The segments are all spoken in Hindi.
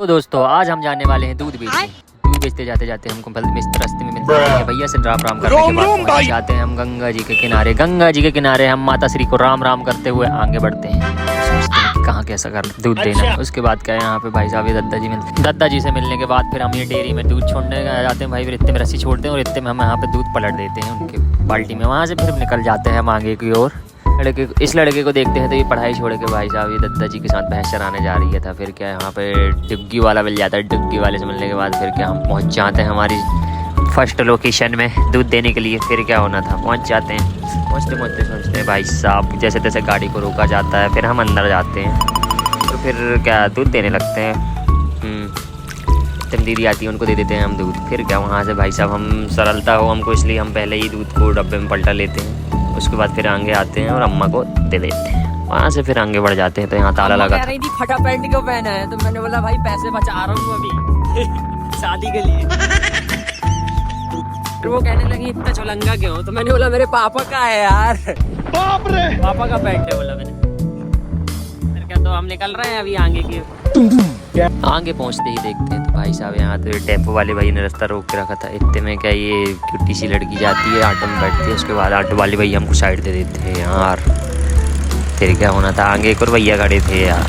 तो दोस्तों आज हम जाने वाले हैं दूध बेचने। दूध बेचते जाते जाते हमको रास्ते में मिलते हैं भैया से राम राम करने के बाद पहुंच जाते हैं हम गंगा जी के किनारे। गंगा जी के किनारे हम माता श्री को राम राम करते हुए आगे बढ़ते हैं, सोचते हैं कि कहाँ कैसा कर दूध देना है। उसके बाद क्या है यहाँ पे भाई साहब ये दद्दा जी मिलते हैं। दद्दा जी से मिलने के बाद फिर हम ये डेयरी में दूध छोड़ने जाते हैं भाई। फिर इतने में रस्सी छोड़ते हैं और इतने में हम यहाँ पे दूध पलट देते हैं उनके बाल्टी में। वहाँ से फिर निकल जाते हैं हम आगे की ओर। इस लड़के को देखते हैं तो ये पढ़ाई छोड़ के भाई साहब ये दद्दा जी के साथ भैंस चराने जा रही है था। फिर क्या यहाँ पे डुग्गी वाला मिल जाता है। डुग्गी वाले से मिलने के बाद फिर क्या हम पहुँच जाते हैं हमारी फर्स्ट लोकेशन में दूध देने के लिए। फिर क्या होना था, पहुँच जाते हैं। पहुँचते पहुँचते सोचते हैं भाई साहब जैसे तैसे गाड़ी को रोका जाता है। फिर हम अंदर जाते हैं तो फिर क्या दूध देने लगते हैं। तब दीदी आती है उनको दे देते हैं हम दूध। फिर क्या वहाँ से भाई साहब हम सरलता हो हमको इसलिए हम पहले ही दूध को डब्बे में पलटा लेते हैं। उसके बाद फिर आगे आते हैं और अम्मा को दे देते हैं। वहाँ से फिर आगे बढ़ जाते हैं तो यहाँ ताला लगा था। फटा पैंट क्यों पहना है? तो मैंने बोला भाई पैसे बचा रहा हूँ अभी शादी के लिए। फिर वो कहने लगी इतना चौलंगा क्यों? तो मैंने बोला मेरे पापा का है यार। बाप रे, पापा का पैंट है बोला मैंने। फिर क्या तो हम निकल रहे हैं अभी आगे की। आगे पहुंचते ही देखते हैं तो भाई साहब यहाँ तो टेम्पो वाले भाई ने रास्ता रोक के रखा था। इतने में क्या ये क्यूटी सी लड़की जाती है, ऑटो में बैठती है। उसके बाद ऑटो वाले भैया हमको साइड दे देते हैं यार। फिर क्या होना था, आगे एक और भैया खड़े थे यार,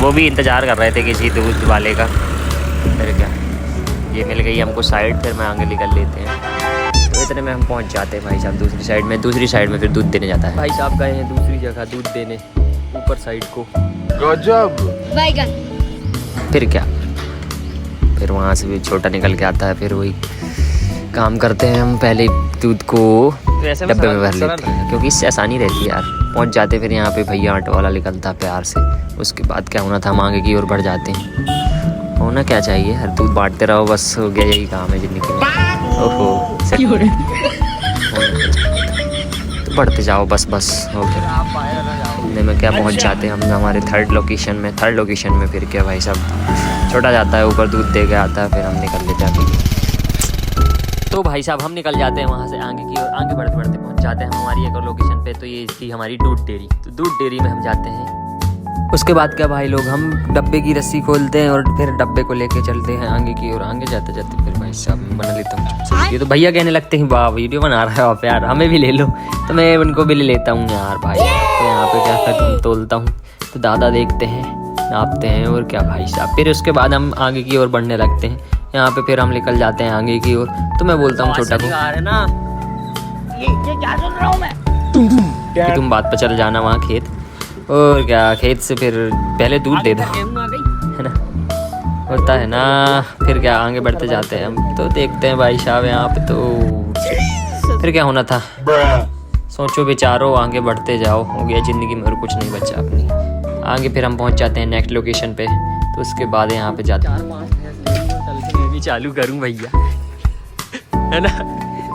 वो भी इंतज़ार कर रहे थे किसी दूध वाले का। फिर क्या ये मिल गई हमको साइड। फिर मैं आगे निकल लेते हैं तो इतने में हम पहुँच जाते हैं भाई साहब दूसरी साइड में। दूसरी साइड में फिर दूध देने जाता है। भाई साहब गए हैं दूसरी जगह दूध देने, ऊपर साइड को। गजब बैगन। फिर क्या फिर वहाँ से भी छोटा निकल के आता है। फिर वही काम करते हैं हम, पहले दूध को डब्बे में भर लेते हैं क्योंकि इससे आसानी रहती है यार। पहुँच जाते फिर यहाँ पे भैया ऑटो वाला निकलता है प्यार से। उसके बाद क्या होना था, हम आगे की ओर बढ़ जाते हैं। होना क्या चाहिए, हर दूध बांटते रहो बस, हो गया यही काम है ज़िंदगी में। ओहो तो बढ़ते जाओ बस बस हो गया। में क्या पहुंच जाते हैं हम हमारे थर्ड लोकेशन में। थर्ड लोकेशन में फिर क्या भाई साहब छोटा जाता है ऊपर दूध दे के आता है। फिर हम निकल लेते हैं। तो भाई साहब हम निकल जाते हैं वहाँ से आगे की ओर। आगे बढ़ते बढ़ते पहुँच जाते हैं हमारी एक और लोकेशन पे। तो ये थी हमारी दूध डेयरी। तो दूध डेयरी में हम जाते हैं। उसके बाद क्या भाई लोग हम डब्बे की रस्सी खोलते हैं और फिर डब्बे को लेके चलते हैं आगे की ओर। आगे जाते जाते फिर भाई साहब बना लेता हूँ। ये तो भैया कहने लगते हैं वाह वीडियो बना रहा है आप यार, हमें भी ले लो। तो मैं उनको भी ले लेता हूँ यार भाई। तो यहाँ पे क्या करता हूँ, तोलता हूँ। तो दादा देखते हैं, नापते हैं और क्या भाई साहब। फिर उसके बाद हम आगे की ओर बढ़ने लगते हैं। यहाँ पे फिर हम निकल जाते हैं आगे की ओर। तो मैं बोलता हूँ छोटा को ये क्या सुन रहा हूँ मैं? कि तुम बात पर चल जाना वहाँ खेत। और क्या खेत से फिर पहले दूध दे दो, है ना, होता है ना। फिर क्या आगे बढ़ते जाते हैं हम। तो देखते हैं भाई साहब यहाँ पे तो फिर क्या होना था, सोचो विचारो आगे बढ़ते जाओ। हो गया ज़िंदगी में और कुछ नहीं बचा अपनी। आगे फिर हम पहुँच जाते हैं नेक्स्ट लोकेशन पे। तो उसके बाद यहाँ पे जाते हैं। मैं भी चालू करूँ भैया, है ना,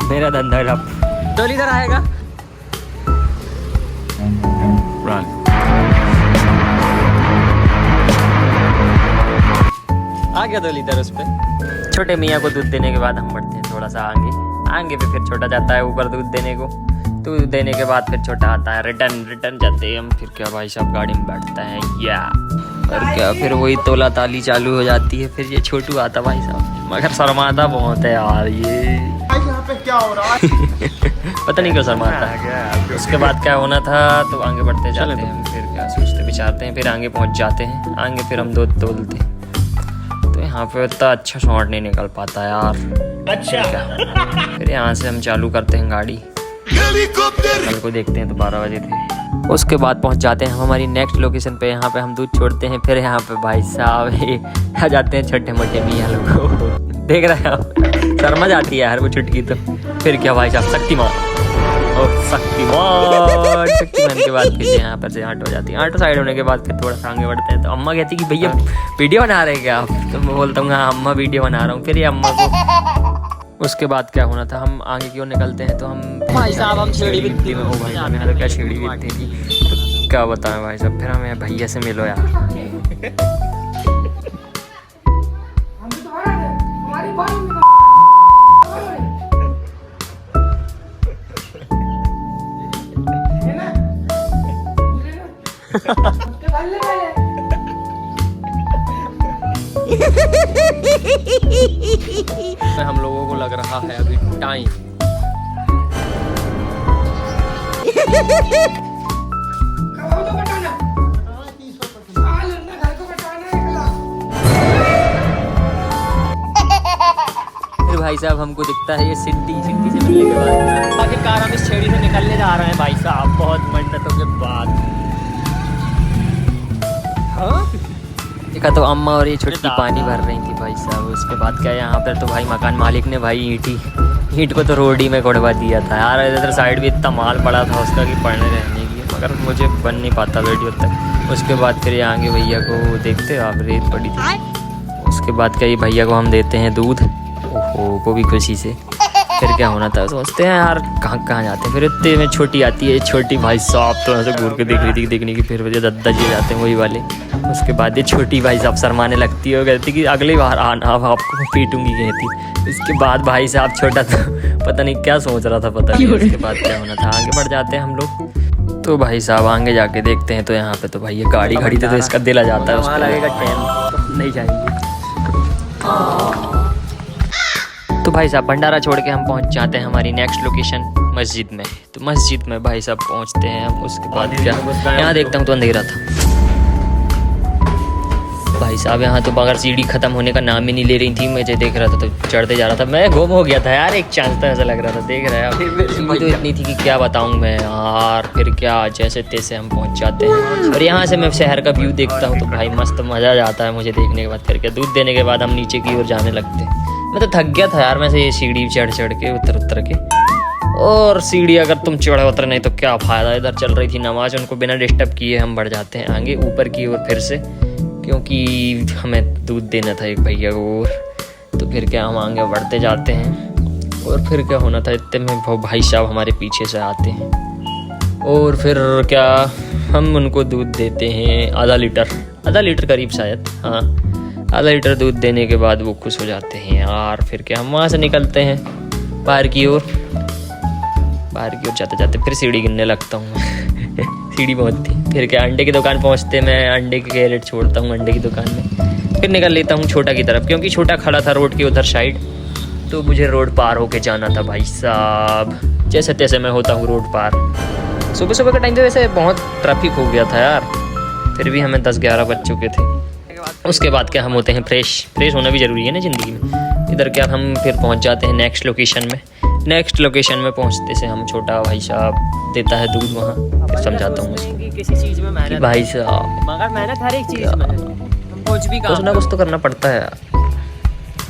मेरा धंधा ठप। तो इधर आएगा आ गया तो लीटर उस पे। छोटे मियाँ को दूध देने के बाद हम बढ़ते हैं थोड़ा सा आगे। आगे पे फिर छोटा जाता है ऊपर दूध देने को। दूध देने के बाद फिर छोटा आता है। रिटर्न जाते हैं हम। फिर क्या भाई साहब गाड़ी में बैठता है या और क्या फिर वही तोला ताली चालू हो जाती है। फिर ये छोटू आता भाई साहब, मगर शर्माता बहुत है यार ये। यहाँ पे क्या हो रहा है? पता नहीं क्यों शर्माता है। उसके बाद क्या होना था, तो आगे बढ़ते जाते हैं। फिर क्या सोचते विचारते हैं। फिर आगे पहुँच जाते हैं। आगे फिर हम दूध तोलते हैं। तो यहाँ पे इतना अच्छा शॉट नहीं निकल पाता यार। अच्छा फिर यहाँ से हम चालू करते हैं गाड़ी। कल को देखते हैं तो 12 बजे थे। उसके बाद पहुँच जाते हैं हम हमारी नेक्स्ट लोकेशन पे। यहाँ पे हम दूध छोड़ते हैं। फिर यहाँ पे भाई साहब आ जाते हैं छोटे मोटे मियाँ लोग को। देख रहे हैं आप, शर्मा जाती है यार वो चुटकी। तो फिर क्या भाई साहब शक्तिमान शक्तिमान के बाद फिर यहाँ पर से ऑटो हो जाती है। ऑटो साइड होने के बाद फिर थोड़ा सा आगे बढ़ते हैं। तो अम्मा कहती कि भैया वीडियो बना रहे क्या आप? तो मैं बोलता हूँ हाँ अम्मा वीडियो बना रहा हूँ। फिर ये अम्मा को। उसके बाद क्या होना था, हम आगे की ओर निकलते हैं। तो हम भाई साहब हम छेड़ी बिकती में। ओ भाई साहब यहाँ तो क्या छेड़ी बिकती थी, तो क्या बताएं भाई साहब। फिर हमें भैया से मिलो यार। हम लोगों को लग रहा है अभी टाइम। फिर भाई साहब हमको दिखता है ये सिटी से मिलने के बाद बाकी कार हम इस छेड़ी से निकलने जा रहे हैं भाई साहब, बहुत मिनटों के बाद। हाँ देखा तो अम्मा और ये छुट्टी पानी भर रही थी भाई साहब। उसके बाद क्या यहाँ पर तो भाई मकान मालिक ने भाई ईंट को तो रोड ही में कोड़वा दिया था यार। इधर साइड भी इतना माल पड़ा था उसका कि पड़ने रहने की, मगर मुझे बन नहीं पाता वीडियो तक। उसके बाद फिर ये आगे भैया को देखते आप, रेत पड़ी थी। उसके बाद क्या ये भैया को हम देते हैं दूध, ओहो वो भी खुशी से। फिर क्या होना था सोचते हैं यार कहाँ जाते हैं। फिर इतने में छोटी आती है, छोटी भाई साहब तो ऐसे घूर के देख रही थी, देखने की। फिर वजह दादा जी जाते हैं वही वाले। उसके बाद ये छोटी भाई साहब शरमाने लगती है और कहती कि अगली बार आना अब आपको पीटूंगी कहती। इसके बाद भाई साहब छोटा तो पता नहीं क्या सोच रहा था, पता नहीं। उसके बाद क्या होना था, आगे बढ़ जाते हैं हम लोग। तो भाई साहब आगे जाके देखते हैं तो यहाँ पे तो भाई ये गाड़ी खड़ी थी तो इसका दिल आ जाता है। उसको लगेगा ट्रेन नहीं जाएंगे। तो भाई साहब भंडारा छोड़ के हम पहुंच जाते हैं हमारी नेक्स्ट लोकेशन मस्जिद में। तो मस्जिद में भाई साहब पहुंचते हैं हम। उसके बाद क्या यहाँ देखता हूँ तो अंधेरा था भाई साहब। यहाँ तो बगैर सीढ़ी खत्म होने का नाम ही नहीं ले रही थी। मुझे देख रहा था तो चढ़ते जा रहा था, मैं गुम हो गया था यार। एक चांस था ऐसा लग रहा था, देख रहा है तो इतनी थी कि क्या बताऊँ मैं यार। फिर क्या जैसे तैसे हम पहुँच जाते हैं और यहाँ से मैं शहर का व्यू देखता हूँ तो भाई मस्त मज़ा जाता है मुझे देखने के बाद। फिर क्या दूध देने के बाद हम नीचे की ओर जाने लगते हैं। मैं तो थक गया था यार मैं से ये सीढ़ी चढ़ के उतर के। और सीढ़ी अगर तुम चढ़े उतर नहीं तो क्या फ़ायदा। इधर चल रही थी नमाज, उनको बिना डिस्टर्ब किए हम बढ़ जाते हैं आगे ऊपर की ओर फिर से, क्योंकि हमें दूध देना था एक भैया को। तो फिर क्या हम आगे बढ़ते जाते हैं। और फिर क्या होना था, इतने में भाई साहब हमारे पीछे से आते हैं और फिर क्या हम उनको दूध देते हैं आधा लीटर करीब शायद, हाँ आधा लीटर दूध देने के बाद वो खुश हो जाते हैं यार। फिर क्या हम वहाँ से निकलते हैं बाहर की ओर जाते जाते फिर सीढ़ी गिनने लगता हूँ सीढ़ी बहुत थी। फिर क्या अंडे की दुकान पहुँचते, मैं अंडे की कैरेट छोड़ता हूँ अंडे की दुकान में। फिर निकल लेता हूँ छोटा की तरफ, क्योंकि छोटा खड़ा था रोड के उधर साइड, तो मुझे रोड पार होके जाना था भाई साहब। जैसे तैसे मैं होता हूँ रोड पार। सुबह के टाइम पे वैसे बहुत ट्रैफिक हो गया था यार, फिर भी हमें 10-11 बज चुके थे। उसके बाद क्या हम होते हैं फ्रेश होना भी ज़रूरी है ना ज़िंदगी में। इधर क्या हम फिर पहुंच जाते हैं नेक्स्ट लोकेशन में पहुंचते से हम छोटा भाई साहब देता है दूध वहाँ। फिर समझाता हूँ उसको किसी चीज़ में मेहनत भाई साहब, मगर मेहनत हर एक चीज़ में है। हम कुछ भी कुछ ना कुछ तो करना पड़ता है यार,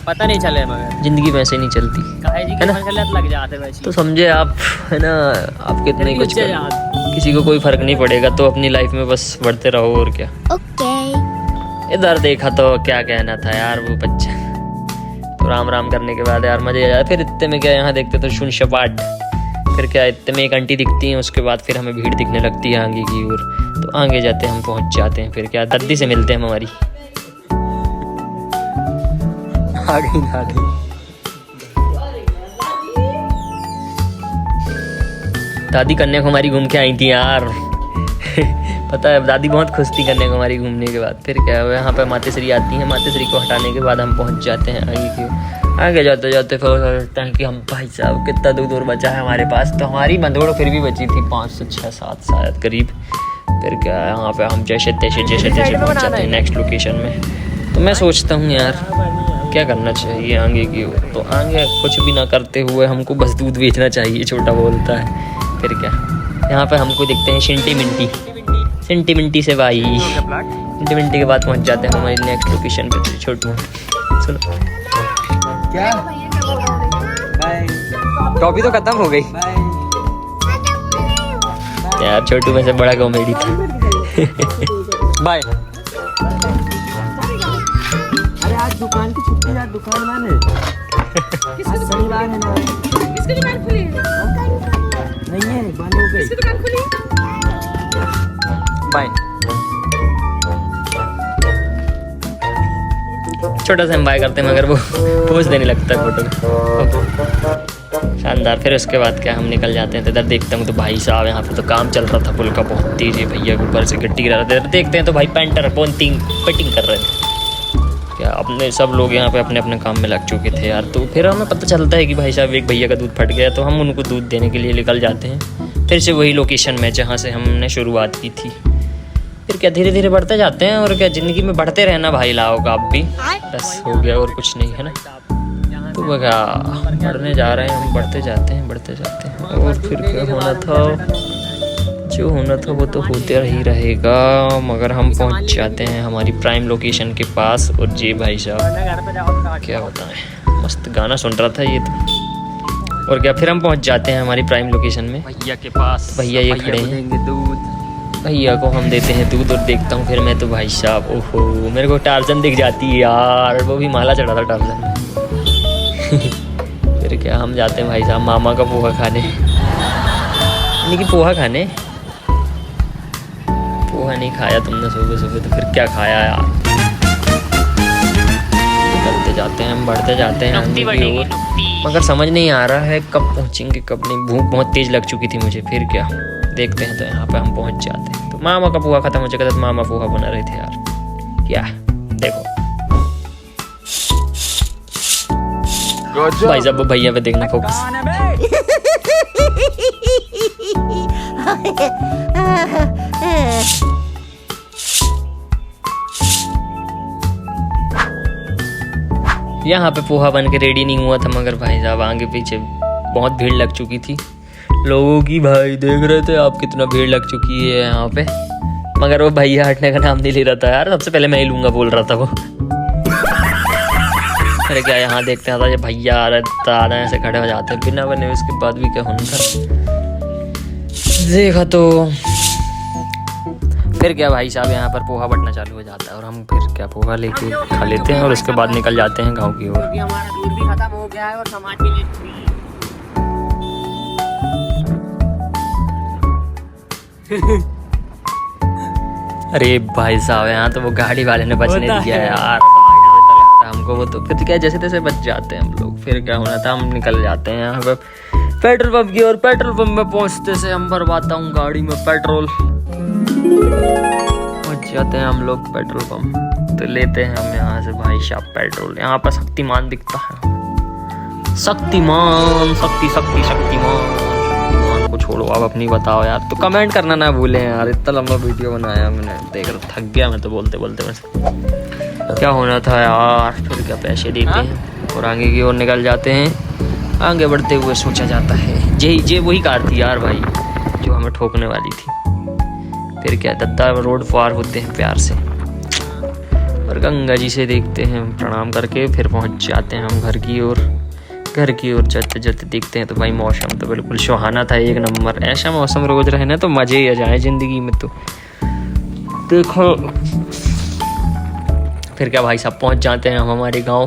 पता नहीं चले मगर ज़िंदगी वैसे नहीं चलती है ना। लग जाते वैसे तो समझे आप, है ना। आप कितने कुछ किसी को कोई फ़र्क नहीं पड़ेगा, तो अपनी लाइफ में बस बढ़ते रहो और क्या। इधर देखा तो क्या कहना था यार वो बच्चा। तो राम करने के बाद यार मजे आ जाए। फिर इतने में क्या यहाँ देखते तो सुन शपाट। फिर क्या इतने में एक आंटी दिखती हैं। उसके बाद फिर हमें भीड़ दिखने लगती है आगे की ओर, तो आगे जाते हम पहुँच जाते हैं। फिर क्या दादी से मिलते हैं हम हमारी। आ गई दादी कन्याकुमारी घूम के आई थी यार पता है दादी बहुत खुश थी कन्याकुमारी घूमने के बाद। फिर क्या हुआ, यहाँ पे मातेश्री आती हैं। मातेश्री को हटाने के बाद हम पहुँच जाते हैं आगे की। आगे जाते जाते फिर लगता है कि हम भाई साहब कितना दूध और बचा है हमारे पास। तो हमारी बंदोड़ फिर भी बची थी 5 से 6-7 शायद करीब। फिर क्या यहाँ पे हम जैसे तैसे पहुँच जाते हैं नेक्स्ट लोकेशन में। तो मैं सोचता हूँ यार क्या करना चाहिए आगे की ओर। तो आगे कुछ भी ना करते हुए हमको बस दूध बेचना चाहिए, छोटा बोलता है। फिर क्या यहाँ पे हमको दिखते हैं सिंटी मिंटी से भाई। सिंटी मिंटी के बाद पहुँच जाते हैं हमारी नेक्स्ट लोकेशन पे। छोटू सुनो क्या टॉपी तो खत्म हो गई यार, छोटू में से बड़ा कॉमेडी था बाय। अरे आज दुकान की छुट्टी यार, दुकान बंद है। आज शनिवार है ना। किसकी दुकान खुली है? नहीं है, बंद हो गई। किसकी दुकान खुली? बाय। छोटा सा हम बाय करते हैं मगर वो पोज देने लगता है फोटो शानदार। फिर उसके बाद क्या हम निकल जाते हैं। तो इधर देखता हूँ तो भाई साहब यहाँ पे तो काम चल रहा था पुल का बहुत तेज है। भैया के ऊपर से गिट्टी गिरा रहे थे। देखते हैं तो भाई पेंटर पॉइंटिंग फिटिंग कर रहे थे। क्या अपने सब लोग यहाँ पे अपने अपने काम में लग चुके थे यार। तो फिर हमें पता चलता है कि भाई साहब एक भैया का दूध फट गया, तो हम उनको दूध देने के लिए निकल जाते हैं फिर से वही लोकेशन में जहाँ से हमने शुरुआत की थी। फिर क्या धीरे धीरे बढ़ते जाते हैं, और क्या ज़िंदगी में बढ़ते रहना भाई लाओ का आप भी, बस हो गया और कुछ नहीं है ना। तो बगा बढ़ने जा रहे हैं हम, बढ़ते जाते हैं और फिर क्या होना था, जो होना था वो तो होते ही रहेगा। मगर हम पहुंच जाते हैं हमारी प्राइम लोकेशन के पास। और जी भाई साहब क्या बताएं, मस्त गाना सुन रहा था ये तो। और क्या फिर हम पहुंच जाते हैं हमारी प्राइम लोकेशन में, भैया के पास। भैया ये खड़े हैं, दूध भैया को हम देते हैं दूध। और देखता हूँ फिर मैं तो भाई साहब, ओहो मेरे को टार्जन दिख जाती है यार, वो भी माला चढ़ा था टार्जन में। फिर क्या हम जाते हैं भाई साहब मामा का पोहा खाने, यानी कि पोहा खाने। पोहा नहीं खाया तुमने सुबह सुबह, तो फिर क्या खाया यार। निकलते जाते हैं हम, बढ़ते जाते हैं आगे की ओर, मगर समझ नहीं आ रहा है कब पहुंचेंगे कब नहीं। भूख बहुत तेज लग चुकी थी मुझे। फिर क्या देखते हैं, तो यहाँ पे हम पहुंच जाते हैं। तो मामा का पोहा खत्म हो चुका था, तो मामा पोहा बना रहे थे यार। क्या देखो भाई साहब, भैया पे देखना फोकस। यहाँ पे पोहा बन के रेडी नहीं हुआ था, मगर भाई साहब आगे पीछे बहुत भीड़ लग चुकी थी लोगों की। भाई देख रहे थे आप कितना भीड़ लग चुकी है यहाँ पे, मगर वो भैया हटने का नाम नहीं ले रहा था यार। सबसे पहले मैं ही लूंगा बोल रहा था वो। अरे क्या यहाँ देखते हैं, जब भैया आ रहे हैं ऐसे खड़े हो जाते हैं बिना बने, उसके बाद भी क्या होना था। देखा तो फिर क्या भाई साहब यहाँ पर पोहा बटना चालू हो जाता है, और हम फिर क्या पोहा लेके खा लेते हैं, और उसके बाद निकल जाते हैं गांव की ओर। हमारा दूध भी खत्म हो गया है और सामान भी ले चुकी है। अरे भाई साहब यहाँ तो वो गाड़ी वाले ने बचने दिया है यार हमको। वो तो फिर क्या जैसे तैसे बच जाते हैं हम लोग। फिर क्या होना था, हम निकल जाते हैं यहाँ पे पेट्रोल पंप की, और पेट्रोल पंप में पहुँचते से हम भरवाता हूँ गाड़ी में पेट्रोल। पहुँच जाते हैं हम लोग पेट्रोल पंप, तो लेते हैं हम यहाँ से भाई साहब पेट्रोल। यहाँ पर शक्तिमान दिखता है, शक्तिमान को छोड़ो, आप अपनी बताओ यार। तो कमेंट करना ना भूलें यार, इतना लंबा वीडियो बनाया मैंने, देख रहा थक गया मैं तो बोलते बोलते। वैसे क्या होना था यार, फिर क्या पैसे देते हैं और आगे की ओर निकल जाते हैं। आगे बढ़ते हुए सोचा जाता है ये वही कार थी यार भाई जो हमें ठोकने वाली थी। फिर क्या दद्दा रोड पार होते हैं प्यार से, और गंगा जी से देखते हैं प्रणाम करके, फिर पहुंच जाते हैं हम घर की ओर। घर की ओर जाते जाते देखते हैं तो भाई मौसम तो बिल्कुल सुहाना था, एक नंबर। ऐसा मौसम रोज रहे ना तो मजे ही आ जाए जिंदगी में। तो देखो फिर क्या भाई साहब पहुंच जाते हैं हम हमारे गांव।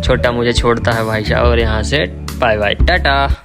छोटा मुझे छोड़ता है भाई साहब, और यहाँ से बाय बाय टाटा।